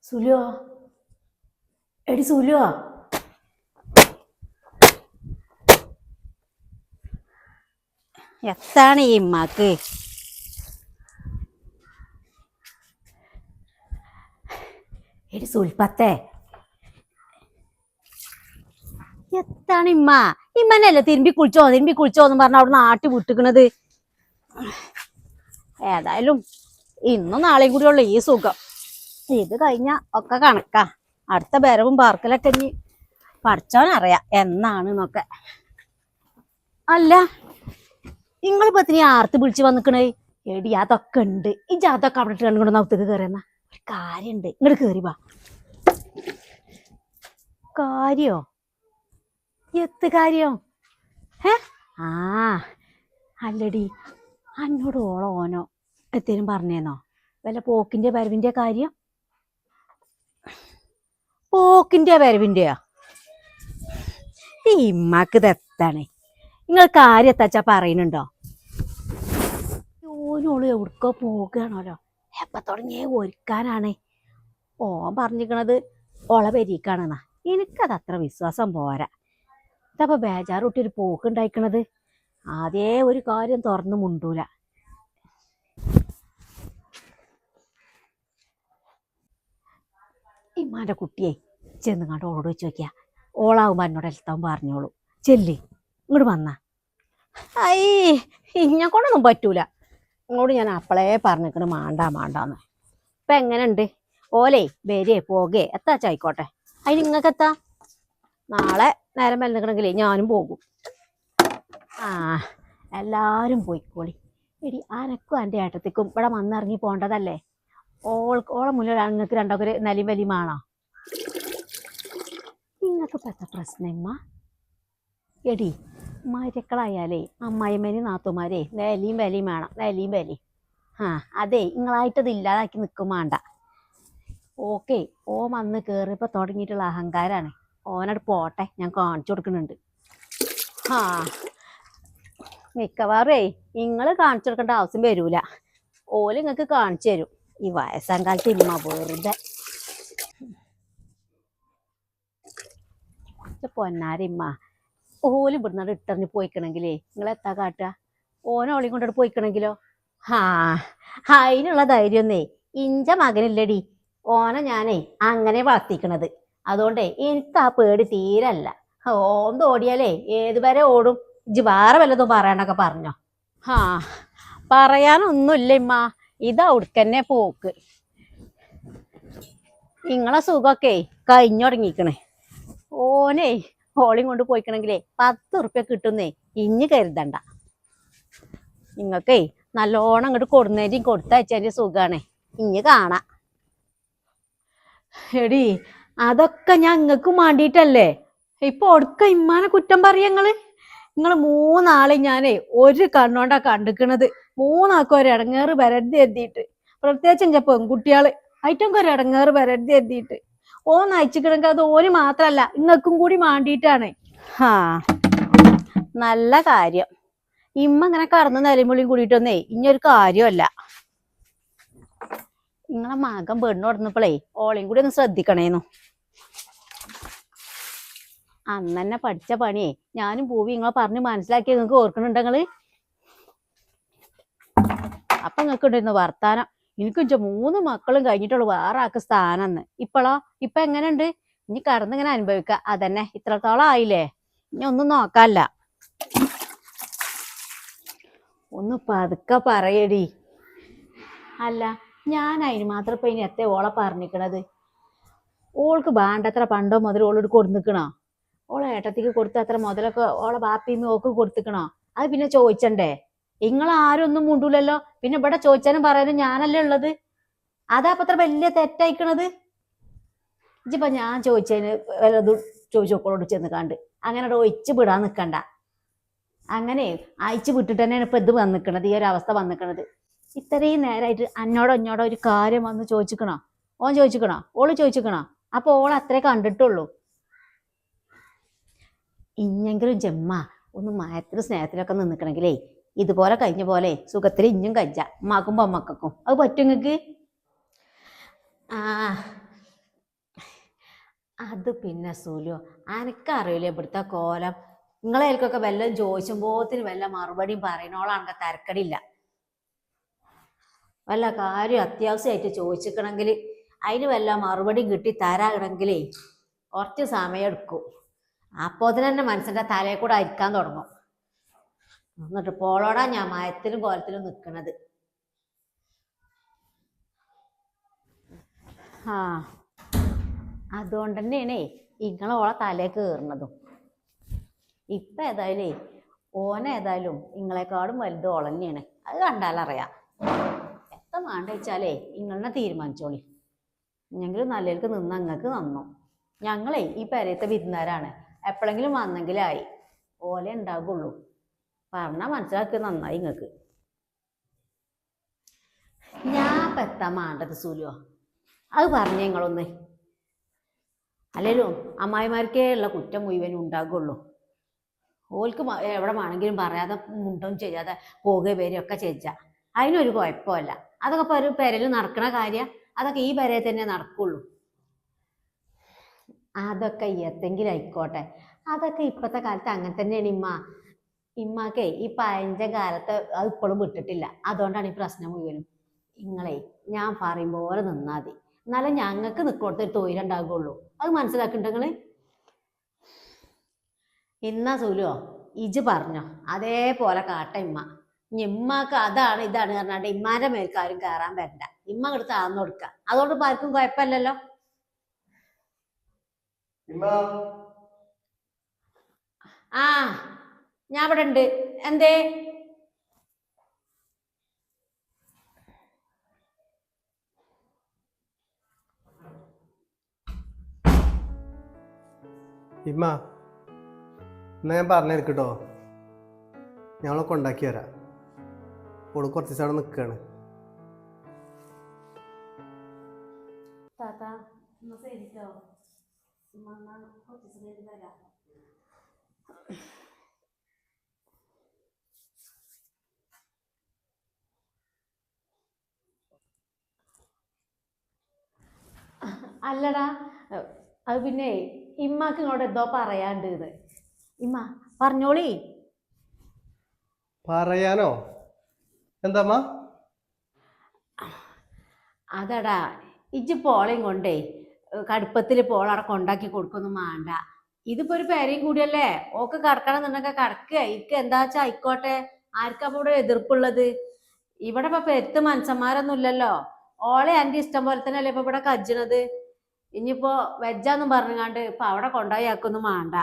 സുലുവാ, എടി സുലുവാ. എത്താണ് ഈ ഉമ്മാക്ക്? എടി സുൽപ്പത്തെ, എത്താണ് ഇമ്മനല്ലേ തിരുമ്പി കുളിച്ചോന്ന് പറഞ്ഞ അവിടെ നാട്ടി വിട്ടിക്കണത്. ഏതായാലും ഇന്നും നാളെയും കൂടി ഉള്ളു ഈ സുഖം. ഇത് കഴിഞ്ഞ ഒക്കെ കണക്കാ. അടുത്ത ബരവും പാർക്കലൊക്കെ ഇനി പഠിച്ചോനറിയാം എന്നാണെന്നൊക്കെ. അല്ല, നിങ്ങളിപ്പോ ഇത്തിരി ആർത്ത് വിളിച്ച് വന്നിക്കണേ? എടി അതൊക്കെ ഉണ്ട്. ഈ ജാതൊക്കെ അവിടെ ഇട്ട് കൊണ്ട് നൗത്തേക്ക് കയറിയെന്ന ഒരു കാര്യണ്ട്. ഇങ്ങോട്ട് കയറി വാ. കാര്യോ? എത്ത് കാര്യം? ആ അല്ലടി, അന്നോട് ഓനോ എത്തേലും പറഞ്ഞേന്നോ വല്ല പോക്കിന്റെ വരവിന്റെ കാര്യം? പോക്കിന്റെ വരവിന്റെയാ? ഈ ഇമ്മക്ക് ഇതെത്താണ്? നിങ്ങൾ കാര്യം എത്താച്ചാ പറയുന്നുണ്ടോ? ഓനോള് എവിടക്കോ പോകുകയാണല്ലോ. എപ്പ തുടങ്ങിയേ ഒരുക്കാനാണ് ഓൻ പറഞ്ഞിരിക്കണത്. ഓളെ പെരീക്കാണെന്നാ. എനിക്കത് അത്ര വിശ്വാസം പോരാ. ഇതപ്പൊ ബേജാറൂട്ടിയൊരു പോക്കുണ്ടായിക്കണത്. ആദ്യേ ഒരു കാര്യം തുറന്നു മുണ്ടൂല. ഇമ്മാന്റെ കുട്ടിയെ ചെന്ന് കണ്ട് ഓളോട് വെച്ച് നോക്കിയാ ഓളാവുമ്പോ എന്നോട് എല്ലാം പറഞ്ഞോളൂ. ചെല്ലി ഇങ്ങോട്ട് വന്നാ. ഇന്നെ കൊണ്ടൊന്നും പറ്റൂല. ഇങ്ങോട്ട് ഞാൻ അപ്പളേ പറഞ്ഞിക്കണ് മാണ്ടാന്ന്. ഇപ്പൊ എങ്ങനെയുണ്ട് ഓലേ വരേ പോകേ എത്താച്ചായിക്കോട്ടെ. അതിന് നിങ്ങൾക്ക് എത്താ? നാളെ നേരം വന്നിക്കണെങ്കിലേ ഞാനും പോകും. എല്ലാരും പോയിക്കോളി. എടി അനക്കും എൻ്റെ ഏട്ടത്തിക്കും ഇവിടെ വന്നിറങ്ങി പോണ്ടതല്ലേ. ഓളെ മുന്നിൽ നിങ്ങൾക്ക് രണ്ടൊക്കെ നിലയും വലിയും ആണോ? നിങ്ങൾക്ക് ഇപ്പം എത്ര പ്രശ്നമ്മ? എടി മരക്കളായാലേ അമ്മായിമ്മേനും നാത്തുമാരേ നിലയും വലിയും വേണം. നിലയും വലിയും അതെ, നിങ്ങളായിട്ടത് ഇല്ലാതാക്കി നിൽക്കും വേണ്ട. ഓക്കെ, വന്ന് കയറിയപ്പോൾ തുടങ്ങിയിട്ടുള്ള അഹങ്കാരാണ്. ഓനോട് പോട്ടെ, ഞാൻ കാണിച്ചു കൊടുക്കുന്നുണ്ട്. മിക്കവാറേ നിങ്ങൾ കാണിച്ചു കൊടുക്കേണ്ട ആവശ്യം വരൂല. ഓല് നിങ്ങൾക്ക് കാണിച്ചു തരും. ഈ വയസ്സാം കാലത്ത് ഇമ്മ വെറുതെ. പൊന്നാരിമ്മ, ഓല് ഇവിടുന്ന് ഇട്ടെറിഞ്ഞ് പോയിക്കണെങ്കിലേ നിങ്ങളെത്താ കാട്ടുക? ഓനോളിയും കൊണ്ടിട്ട് പോയിക്കണെങ്കിലോ? അതിനുള്ള ധൈര്യമൊന്നേ ഇഞ്ച മകനില്ലടി. ഓനെ ഞാനേ അങ്ങനെ വളർത്തിക്കണത്. അതുകൊണ്ടേ എനിക്ക് ആ പേടി തീരല്ല. ഓന്ത് ഓടിയാലേ ഏതുവരെ ഓടും. ഇജ്ജ് വേറെ വല്ലതും പറയണൊക്കെ പറഞ്ഞോ? പറയാനൊന്നുമില്ല ഇമ്മ. ഇതാ ഉടുക്കന്നെ പോക്ക്. നിങ്ങളെ സുഖമൊക്കെ കഴിഞ്ഞു തുടങ്ങിക്കണേ. ഓനേ ഓളിയും കൊണ്ട് പോയിക്കണെങ്കിലേ 10 ഉറുപ്പ്യ കിട്ടുന്നേ ഇഞ്ഞ് കരുതണ്ട. നിങ്ങൾക്കേ നല്ലോണം അങ്ങോട്ട് കൊടുന്നേരും കൊടുത്തയച്ചതിന്റെ സുഖാണേ. ഇഞ്ഞ് കാണാം. എടി അതൊക്കെ ഞാൻ ഇങ്ങക്കും വേണ്ടിയിട്ടല്ലേ. ഇപ്പൊ ഒടുക്ക ഇമ്മാനെ കുറ്റം പറയങ്ങള്. നിങ്ങൾ 3 ഞാനേ ഒരു കണ്ണോണ്ടാ കണ്ടിക്കണത്. 3 ഒരു ഇടങ്ങേറ് വരരുതി എത്തിയിട്ട്. പ്രത്യേകിച്ച് എന്റെ പെൺകുട്ടികള് അയിറ്റൊക്കെ ഒരു ഇടങ്ങേറ് വരരുതി എത്തിയിട്ട്. നയിച്ചിക്കണെങ്കിൽ അത് ഓന് മാത്രല്ല ഇങ്ങക്കും കൂടി വേണ്ടിയിട്ടാണ്. നല്ല കാര്യം. ഇമ്മ ഇങ്ങനെ കടന്ന് നിലമുള്ളിയും കൂടിയിട്ടൊന്നേ ഇനിയൊരു കാര്യമല്ല. നിങ്ങളെ മകൻ പെണ്ണു കൊടുന്നപ്പോളേ ഓളയും കൂടി ഒന്ന് ശ്രദ്ധിക്കണേന്നു. അന്ന് തന്നെ പഠിച്ച പണിയേ ഞാനും പൂവി നിങ്ങളെ പറഞ്ഞ് മനസ്സിലാക്കി നിങ്ങൾക്ക് ഓർക്കണുണ്ടെങ്ങള്. അപ്പൊ നിങ്ങൾക്ക് ഉണ്ടായിരുന്നു വർത്താനം. എനിക്ക് 3 മക്കളും കഴിഞ്ഞിട്ടുള്ളൂ വേറെ ആൾക്ക് സ്ഥാനന്ന്. ഇപ്പോഴോ? ഇപ്പൊ എങ്ങനെയുണ്ട്? ഇനി കടന്നിങ്ങനെ അനുഭവിക്ക. അതന്നെ ഇത്രത്തോളം ആയില്ലേ. ഇനി ഒന്നും നോക്കാല്ല. ഒന്ന് പതുക്കെ പറയടി. അല്ല, ഞാൻ അതിന് മാത്രം ഇപ്പൊ ഇനി എത്ര ഓളെ പറഞ്ഞിക്കണത്? ഓൾക്ക് വേണ്ടത്ര പണ്ടോ മുതൽ ഓളോട് കൊടുന്നിക്കണോ? ഓളെ ഏട്ടത്തിക്ക് കൊടുത്ത അത്ര മുതലൊക്കെ ഓളെ ബാപ്പിന്ന് ഓക്ക് കൊടുത്തിക്കണോ? അത് പിന്നെ ചോദിച്ചണ്ടേ? നിങ്ങളാരും ഒന്നും മുണ്ടൂലല്ലോ. പിന്നെ ഇവിടെ ചോദിച്ചാലും പറയാനും ഞാനല്ലേ ഉള്ളത്. അതാ അത്ര വലിയ തെറ്റായിക്കണത്. ഇജിപ്പോ ഞാൻ ചോദിച്ചതിന് വല്ലതും ചോദിച്ചോക്കോളോട് ചെന്ന് കണ്ട് അങ്ങനെ ഒഴിച്ചു വിടാൻ നിക്കണ്ട. അങ്ങനെ അയച്ചു വിട്ടിട്ട് തന്നെയാണ് ഇപ്പൊ ഇത് വന്നിക്കണത്. ഈ ഒരു അവസ്ഥ വന്നിക്കണത്. ഇത്രയും നേരമായിട്ട് അന്നോടോ ഒരു കാര്യം വന്ന് ചോദിച്ചിക്കണോ? ഓൻ ചോദിച്ചിക്കണോ? ഓള് ചോദിച്ചിക്കണോ? അപ്പൊ ഓൾ അത്രേ കണ്ടിട്ടുള്ളൂ. ഇഞ്ഞെങ്കിലും ജമ്മ ഒന്ന് മയത്തിലും സ്നേഹത്തിലൊക്കെ നിന്നിക്കണെങ്കിലേ ഇതുപോലെ കഴിഞ്ഞ പോലെ സുഖത്തിൽ ഇഞ്ഞും കജ്ജ. മക്കും പൊമ്മക്കും അത് പറ്റും നിങ്ങക്ക്. അത് പിന്നെ സൂലു, അനക്കറിയില്ല ഇവിടുത്തെ കോലം. നിങ്ങളേൽക്കൊക്കെ വല്ലതും ചോദിച്ചുമ്പോത്തിന് വല്ല മറുപടിയും പറയണോളാണെങ്കിൽ തരക്കടില്ല. വല്ല കാര്യം അത്യാവശ്യമായിട്ട് ചോദിച്ചിക്കണമെങ്കിൽ അതിന് വല്ല മറുപടിയും കിട്ടി തരാകണമെങ്കിലേ കുറച്ച് സമയം എടുക്കും. അപ്പോൾ തന്നെ മനസ്സിൻ്റെ തലയിൽ കൂടെ അരിക്കാൻ തുടങ്ങും. എന്നിട്ട് പോളോടാ ഞാൻ മയത്തിലും കോലത്തിലും നിൽക്കണത്. ആ അതുകൊണ്ട് തന്നെയാണേ ഇങ്ങളോളെ തലയിൽ കയറുന്നതും. ഇപ്പം ഏതായാലേ ഓനേതായാലും നിങ്ങളെക്കാളും വലുത് ഓൾ തന്നെയാണ്. അത് കണ്ടാലറിയാം. എത്ര വേണ്ട വെച്ചാലേ നിങ്ങളെ തീരുമാനിച്ചോളി. എങ്കിലും നല്ലതിലേക്ക് നിന്ന് അങ്ങക്ക് നന്നു. ഞങ്ങളേ ഈ പെരയത്തെ വിരുന്നുകാരാണ്. എപ്പോഴെങ്കിലും വന്നെങ്കിലായി. ഓലെ ഉണ്ടാകുള്ളൂ. പറഞ്ഞാൽ മനസ്സിലാക്കി നന്നായി നിങ്ങൾക്ക്. ഞാൻ ഇപ്പം എത്താൻ വേണ്ടത് സൂര്യോ, അത് പറഞ്ഞേ നിങ്ങളൊന്ന്. അല്ലേലും അമ്മായിമാർക്കേ ഉള്ള കുറ്റം മുഴുവനും ഉണ്ടാകുള്ളൂ. ഓൾക്ക് എവിടെ വേണമെങ്കിലും പറയാതെ മുണ്ടൊന്നും ചെയ്യാതെ പോകുക വരികയൊക്കെ ചെയ്യാം. അതിനൊരു കുഴപ്പമില്ല. അതൊക്കെ ഇപ്പോൾ ഒരു പെരയിൽ നടക്കണ കാര്യം. അതൊക്കെ ഈ പെരയിൽ തന്നെ നടക്കുള്ളൂ. അതൊക്കെ എത്തെങ്കിലും ആയിക്കോട്ടെ. അതൊക്കെ ഇപ്പോഴത്തെ കാലത്ത് അങ്ങനെ തന്നെയാണ് ഇമ്മ. ഇമ്മക്കേ ഈ പഴഞ്ച കാലത്ത് അത് ഇപ്പോഴും വിട്ടിട്ടില്ല. അതുകൊണ്ടാണ് ഈ പ്രശ്നം മുഴുവനും. നിങ്ങളെ ഞാൻ പറയും പോലെ നിന്നാൽ മതി. എന്നാലും ഞങ്ങൾക്ക് നിൽക്കോടത്ത് ഒരു തൊഴിലുണ്ടാകുള്ളൂ. അത് മനസ്സിലാക്കുന്നുണ്ട് നിങ്ങൾ? ഇന്നാ സൂലുവോ ഇജ് പറഞ്ഞോ അതേപോലെ കാട്ട ഇമ്മ. ഇനി ഇമ്മക്ക് അതാണ് ഇതാണ് പറഞ്ഞാണ്ട് ഇമ്മാന്റെ മേൽക്കാരും കയറാൻ വരണ്ട. ഇമ്മ അങ്ങോട്ട് താഴ്ന്നു കൊടുക്കുക. അതുകൊണ്ട് ഇപ്പം ആർക്കും കുഴപ്പമില്ലല്ലോ. ആ ഞാൻ ഇവിടെ ഉണ്ട്. എന്തേ? ഇമ്മ എന്നാ ഞാൻ പറഞ്ഞിരിക്കട്ടോ, ഞങ്ങളൊക്കെ ഉണ്ടാക്കി തരാം. ഓള് കുറച്ച് ദിവസം അവിടെ നിൽക്കുകയാണ്. അല്ലടാ, അത് പിന്നെ ഇമ്മക്ക് ഇങ്ങോട്ട് എന്തോ പറയാണ്ട് ഇത്. ഇമ്മ പറഞ്ഞോളി. പറയാനോ? എന്താമ്മ? അതടാ, ഇജ്ജ് പോളയും കൊണ്ടേ കടുപ്പത്തിൽ പോളവിടെ കൊണ്ടാക്കി കൊടുക്കൊന്നും വേണ്ട. ഇതിപ്പോ ഒരു പേരയും കൂടിയല്ലേ. ഓക്ക് കടക്കണം എന്നുണ്ടെങ്കിൽ കടക്കുക. ഇക്ക് എന്താ വെച്ചാ ആയിക്കോട്ടെ. ആർക്കപ്പോ ഇവിടെ എതിർപ്പുള്ളത്? ഇവിടെ ഇപ്പൊ പെരുത്ത് മനുഷ്യന്മാരൊന്നും ഇല്ലല്ലോ. ഓളെ എൻ്റെ ഇഷ്ടം പോലെ തന്നെ അല്ലേ ഇപ്പൊ ഇവിടെ കജ്ജണത്. ഇനിയിപ്പോ വെജാന്നും പറഞ്ഞാണ്ട് ഇപ്പൊ അവിടെ കൊണ്ടുപോയി ആക്കൊന്നും വേണ്ട.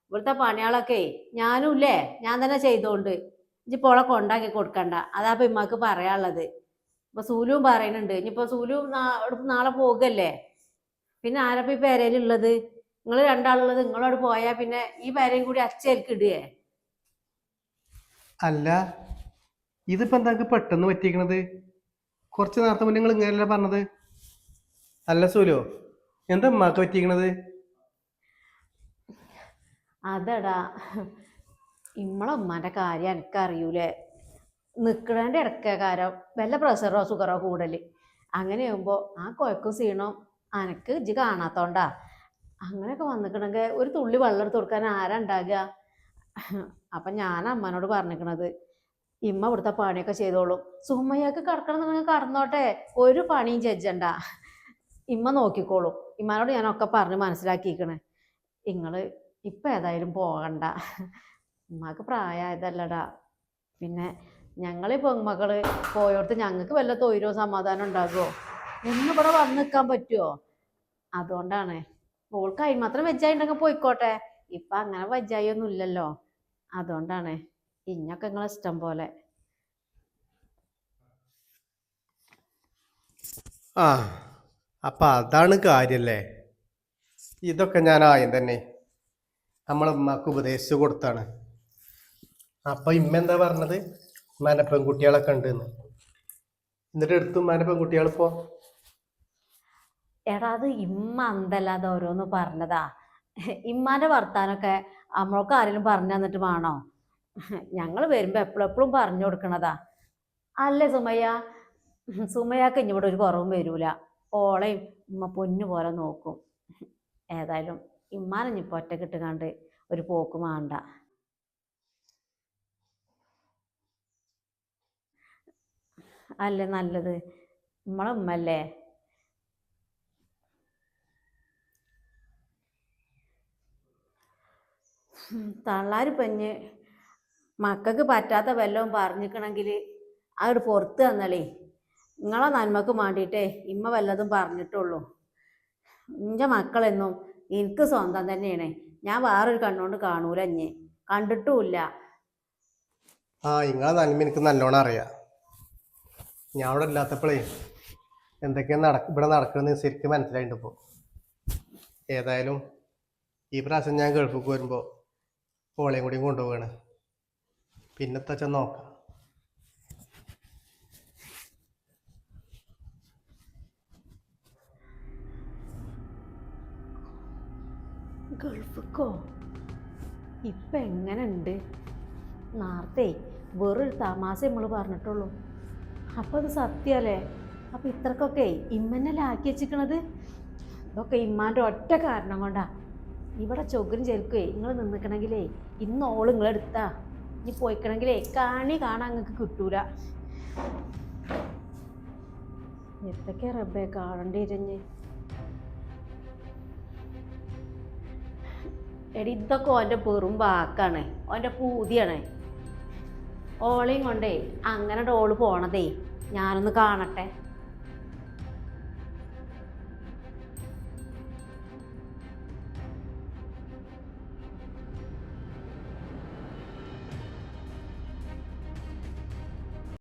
ഇവിടുത്തെ പണികളൊക്കെ ഞാനും ഇല്ലേ ഞാൻ തന്നെ ചെയ്തോണ്ട്. ഇനിയിപ്പോ ഓളെ കൊണ്ടാക്കി കൊടുക്കണ്ട. അതാപ്പൊ ഇമ്മക്ക് പറയാനുള്ളത്. ഇപ്പൊ സൂലുവും പറയുന്നുണ്ട്. ഇനിയിപ്പോ സൂലു നാളെ പോകുകല്ലേ. പിന്നെ ആരപ്പ ഈ പേരയിലുള്ളത്? നിങ്ങൾ രണ്ടാളുള്ളത്. നിങ്ങളോട് പോയാ പിന്നെ ഈ പേരയും കൂടി അച്ചേൽക്ക് ഇടുകയെ. അല്ല, ഇതിപ്പോ എന്താ പെട്ടെന്ന് പറ്റിക്കണത്? കുറച്ച് നേരത്തെ മുന്നേ നിങ്ങൾ ഇങ്ങനെയല്ല പറഞ്ഞത്. അല്ല സൂലോ, എന്താ ഉമ്മാക്ക് പറ്റിക്കണത്? അതടാ, ഇമ്മളെ ഉമ്മാന്റെ കാര്യം എനിക്കറിയൂലേ. നിക്കണേന്റെ ഇടക്കാരം വല്ല പ്രഷറോ ഷുഗറോ കൂടല്. അങ്ങനെ ആകുമ്പോ ആ കുഴക്കും സീണോ അനക്ക് ഇജ്ജ് കാണാത്തോണ്ടാ. അങ്ങനെയൊക്കെ വന്നിക്കണെങ്കിൽ ഒരു തുള്ളി വെള്ളം എടുത്ത് കൊടുക്കാൻ ആരാ ഉണ്ടാകുക? അപ്പൊ ഞാൻ അമ്മനോട് പറഞ്ഞിക്കണത് ഇമ്മ ഇവിടുത്തെ പണിയൊക്കെ ചെയ്തോളും. സുമ്മയ്യക്ക് കടക്കണം എന്നുണ്ടെങ്കിൽ കടന്നോട്ടെ. ഒരു പണിയും ചെജ്ജണ്ട. ഇമ്മ നോക്കിക്കോളും. ഇമ്മാനോട് ഞാനൊക്കെ പറഞ്ഞ് മനസ്സിലാക്കിക്കണേ. നിങ്ങള് ഇപ്പൊ ഏതായാലും പോകണ്ട. ഉമ്മാക്ക് പ്രായമായതല്ലടാ. പിന്നെ ഞങ്ങളീ പെൺമക്കള് പോയോടത്ത് ഞങ്ങൾക്ക് വല്ല തൊഴിലോ സമാധാനം ഉണ്ടാകുമോ? ഒന്നും ഇവിടെ വന്ന് നിൽക്കാൻ പറ്റുമോ? അതുകൊണ്ടാണ്. ഓൾക്ക് അതിന് മാത്രം വെജായി ഉണ്ടെങ്കിൽ പോയിക്കോട്ടെ. ഇപ്പൊ അങ്ങനെ വെജായി ഒന്നും ഇല്ലല്ലോ. അതുകൊണ്ടാണ്. ഇഞ്ഞൊക്കെ നിങ്ങളെ ഇഷ്ടം പോലെ. ആ അപ്പൊ അതാണ് കാര്യല്ലേ. ഇതൊക്കെ ഞാൻ ആദ്യം തന്നെ നമ്മളെ ഉമ്മക്ക് ഉപദേശിച്ചു കൊടുത്താണ്. അപ്പൊ ഇമ്മ എന്താ പറഞ്ഞത്? ഉമ്മാന്റെ പെൺകുട്ടികളൊക്കെ ഉണ്ട് എന്ന്. എന്നിട്ട് എടുത്തു ഉമ്മാന്റെ പെൺകുട്ടികളിപ്പോ. എടാ, അത് ഇമ്മ അന്തല്ലാതെ ഓരോന്ന് പറഞ്ഞതാ. ഇമ്മാന്റെ വർത്താനൊക്കെ നമ്മൾക്ക് ആരെങ്കിലും പറഞ്ഞു തന്നിട്ട് വേണോ? ഞങ്ങൾ വരുമ്പോ എപ്പോഴും പറഞ്ഞു കൊടുക്കണതാ. അല്ലേ സുമയ്യ? സുമയ്യക്ക് ഇനിവിടെ ഒരു കുറവും വരൂല. ഓളെയും ഉമ്മ പൊന്നു പോലെ നോക്കും. ഏതായാലും ഇമ്മാനെഞ്ഞിപ്പോൾ ഒറ്റക്കിട്ട് കണ്ട് ഒരു പോക്ക് വേണ്ട. അല്ലേ നല്ലത്, നമ്മളെ ഉമ്മല്ലേ. തള്ളാർ പഞ്ഞ് മക്കൾക്ക് പറ്റാത്ത വല്ലതും പറഞ്ഞിക്കണമെങ്കിൽ അത് പുറത്ത് തന്നളേ. നിങ്ങളെ നന്മക്ക് വേണ്ടിയിട്ടേ ഇമ്മ വല്ലതും പറഞ്ഞിട്ടുള്ളൂ. എൻ്റെ മക്കളെന്നും എനിക്ക് സ്വന്തം തന്നെയാണ്. ഞാൻ വേറൊരു കണ്ണുകൊണ്ട് കാണൂല, ഇഞ്ഞ് കണ്ടിട്ടുമില്ല. ആ നിങ്ങളെ നന്മ എനിക്ക് നല്ലോണം അറിയാം. ഞാൻ അവിടെ ഇല്ലാത്തപ്പോഴേ എന്തൊക്കെയാണ് ഇവിടെ നടക്കുന്നത് ശരിക്കും മനസ്സിലായിട്ടുണ്ട് ഇപ്പോൾ. ഏതായാലും ഈ പ്രാവശ്യം ഞാൻ ഗൾഫിലേക്ക് വരുമ്പോൾ ഓളെയും കൂടി കൊണ്ടുപോവാണ്. പിന്നത്തെ വെച്ചാൽ നോക്കാം. ഗൾഫിക്കോ? ഇപ്പം എങ്ങനെ ഉണ്ട്? നേരത്തെ വേറൊരു തമാശ നമ്മൾ പറഞ്ഞിട്ടുള്ളൂ. അപ്പം അത് സത്യമല്ലേ? അപ്പം ഇത്രക്കൊക്കെ ഇമ്മന്നല്ലേ ആക്കി വെച്ചിക്കണത്? ഇതൊക്കെ ഇമ്മാൻ്റെ ഒറ്റ കാരണം കൊണ്ടാ. ഇവിടെ ചൊഗരും ചെരുക്കുവേ നിങ്ങൾ നിന്നിക്കണമെങ്കിലേ ഇന്ന് ഓള് നിങ്ങളെടുത്താ ഇനി പോയിക്കണമെങ്കിലേ കാണാൻ നിങ്ങൾക്ക് കിട്ടൂല. എന്തൊക്കെയാ റബ്ബേ കാണേണ്ടി ഇരുന്ന്. എടി ഇതൊക്കെ ഓൻ്റെ പെറും വാക്കാണ്, ഓൻ്റെ പൂതിയാണ്. ഓളെയും കൊണ്ടേ അങ്ങനെ ഓള് പോണതേ ഞാനൊന്ന് കാണട്ടെ.